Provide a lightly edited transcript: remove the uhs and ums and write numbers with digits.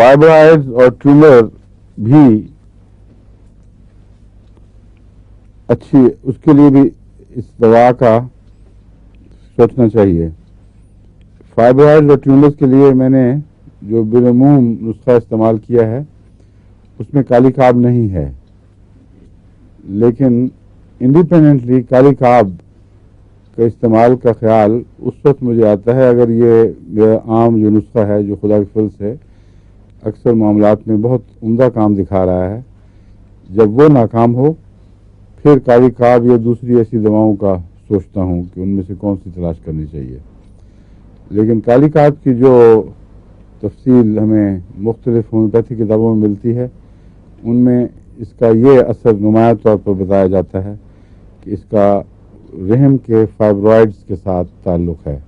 فائبرائڈز اور ٹیومر بھی اچھی، اس کے لیے بھی اس دوا کا سوچنا چاہیے. فائبرائڈز اور ٹیومرز کے لیے میں نے جو بالعموم نسخہ استعمال کیا ہے اس میں کالی کاب نہیں ہے، لیکن انڈیپینڈنٹلی کالی کاب کا استعمال کا خیال اس وقت مجھے آتا ہے اگر یہ میرا عام جو نسخہ ہے جو خدا کے فضل سے اکثر معاملات میں بہت عمدہ کام دکھا رہا ہے، جب وہ ناکام ہو پھر کالی کاب یا دوسری ایسی دواؤں کا سوچتا ہوں کہ ان میں سے کون سی تلاش کرنی چاہیے. لیکن کالی کاب کی جو تفصیل ہمیں مختلف ہومیوپیتھی کتابوں میں ملتی ہے ان میں اس کا یہ اثر نمایاں طور پر بتایا جاتا ہے کہ اس کا رحم کے فائبرائڈز کے ساتھ تعلق ہے.